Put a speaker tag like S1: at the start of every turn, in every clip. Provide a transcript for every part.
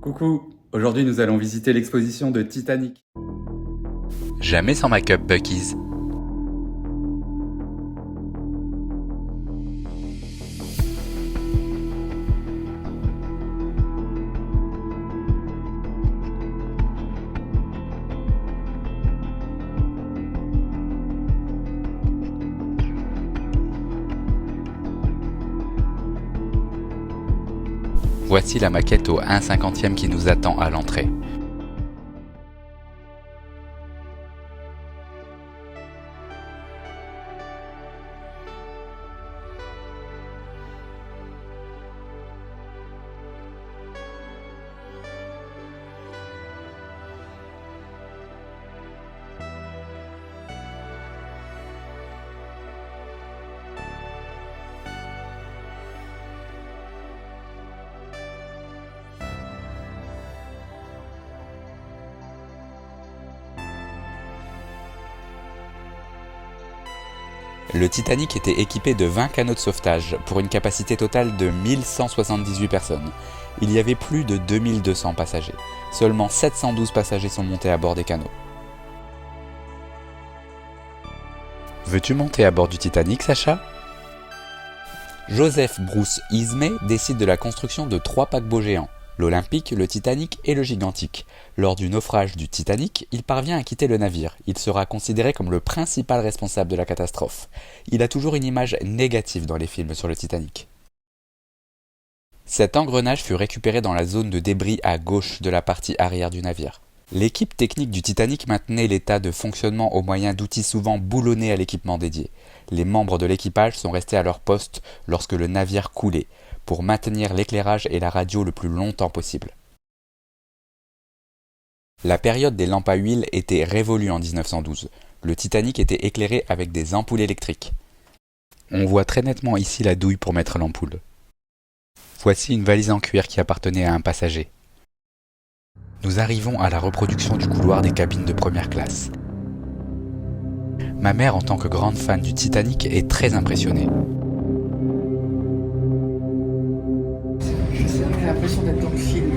S1: Coucou, aujourd'hui nous allons visiter l'exposition de Titanic.
S2: Jamais sans make-up, Buckies. Voici la maquette au 1/50e qui nous attend à l'entrée. Le Titanic était équipé de 20 canots de sauvetage pour une capacité totale de 1178 personnes. Il y avait plus de 2200 passagers. Seulement 712 passagers sont montés à bord des canots. Veux-tu monter à bord du Titanic, Sacha ? Joseph Bruce Ismay décide de la construction de 3 paquebots géants, l'Olympique, le Titanic et le Gigantic. Lors du naufrage du Titanic, il parvient à quitter le navire. Il sera considéré comme le principal responsable de la catastrophe. Il a toujours une image négative dans les films sur le Titanic. Cet engrenage fut récupéré dans la zone de débris à gauche de la partie arrière du navire. L'équipe technique du Titanic maintenait l'état de fonctionnement au moyen d'outils souvent boulonnés à l'équipement dédié. Les membres de l'équipage sont restés à leur poste lorsque le navire coulait, pour maintenir l'éclairage et la radio le plus longtemps possible. La période des lampes à huile était révolue en 1912. Le Titanic était éclairé avec des ampoules électriques. On voit très nettement ici la douille pour mettre l'ampoule. Voici une valise en cuir qui appartenait à un passager. Nous arrivons à la reproduction du couloir des cabines de première classe. Ma mère, en tant que grande fan du Titanic, est très impressionnée.
S3: J'ai l'impression d'être dans le film.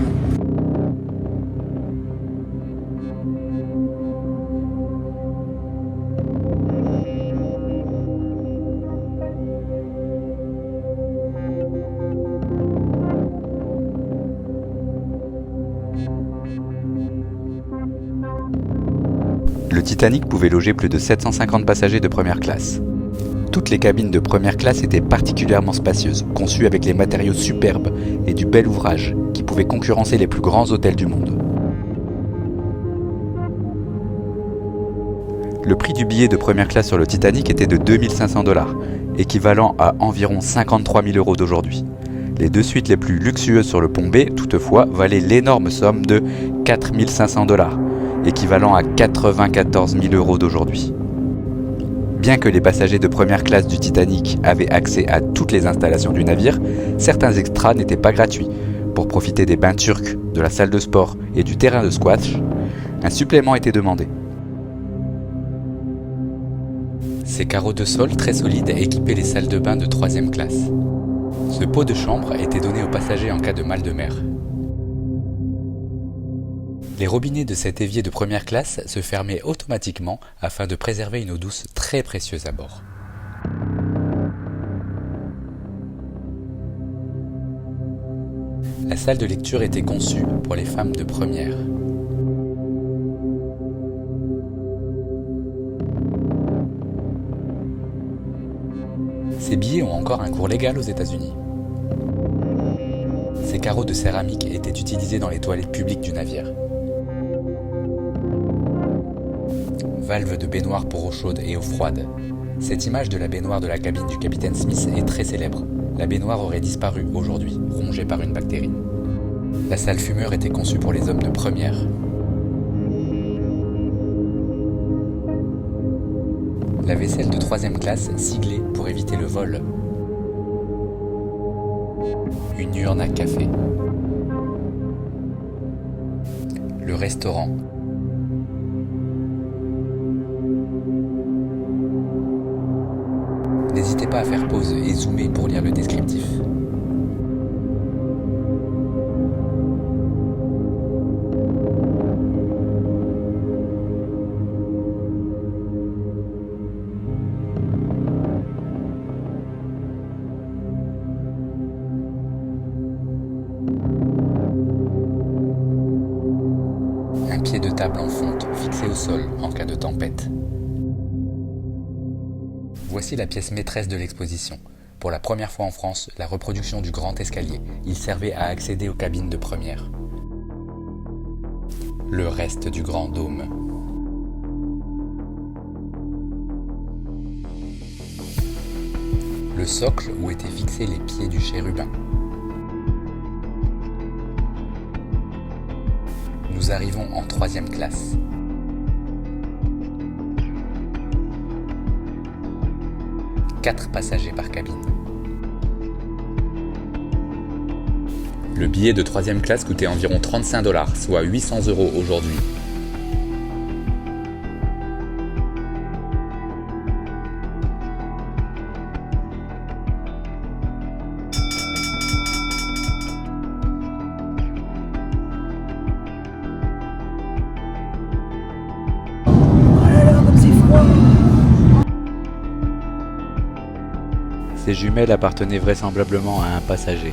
S2: Le Titanic pouvait loger plus de 750 passagers de première classe. Toutes les cabines de première classe étaient particulièrement spacieuses, conçues avec les matériaux superbes et du bel ouvrage, qui pouvaient concurrencer les plus grands hôtels du monde. Le prix du billet de première classe sur le Titanic était de 2500 $, équivalent à environ 53 000 € d'aujourd'hui. Les 2 suites les plus luxueuses sur le pont B, toutefois, valaient l'énorme somme de 4 500 $, équivalent à 94 000 € d'aujourd'hui. Bien que les passagers de première classe du Titanic avaient accès à toutes les installations du navire, certains extras n'étaient pas gratuits. Pour profiter des bains turcs, de la salle de sport et du terrain de squash, un supplément était demandé. Ces carreaux de sol très solides équipaient les salles de bain de 3e classe. Ce pot de chambre était donné aux passagers en cas de mal de mer. Les robinets de cet évier de première classe se fermaient automatiquement afin de préserver une eau douce très précieuse à bord. La salle de lecture était conçue pour les femmes de première. Ces billets ont encore un cours légal aux États-Unis. Ces carreaux de céramique étaient utilisés dans les toilettes publiques du navire. Valve de baignoire pour eau chaude et eau froide. Cette image de la baignoire de la cabine du capitaine Smith est très célèbre. La baignoire aurait disparu aujourd'hui, rongée par une bactérie. La salle fumeur était conçue pour les hommes de première. La vaisselle de 3e classe siglée pour éviter le vol. Une urne à café. Le restaurant. N'hésitez pas à faire pause et zoomer pour lire le descriptif. table en fonte fixée au sol en cas de tempête. Voici la pièce maîtresse de l'exposition. Pour la première fois en France, la reproduction du grand escalier. Il servait à accéder aux cabines de première. Le reste du grand dôme. Le socle où étaient fixés les pieds du chérubin. Nous arrivons en 3e classe. Quatre passagers par cabine. Le billet de 3e classe coûtait environ 35 $, soit 800 € aujourd'hui. Ces jumelles appartenaient vraisemblablement à un passager.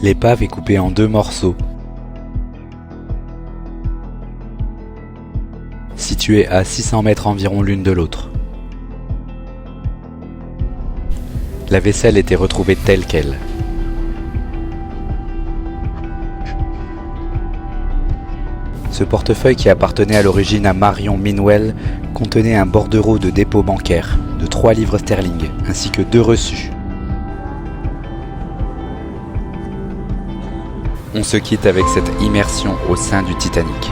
S2: L'épave est coupée en 2 morceaux, situés à 600 mètres environ l'une de l'autre. La vaisselle était retrouvée telle qu'elle. Ce portefeuille, qui appartenait à l'origine à Marion Minwell, contenait un bordereau de dépôt bancaire de 3 livres sterling, ainsi que 2 reçus. On se quitte avec cette immersion au sein du Titanic.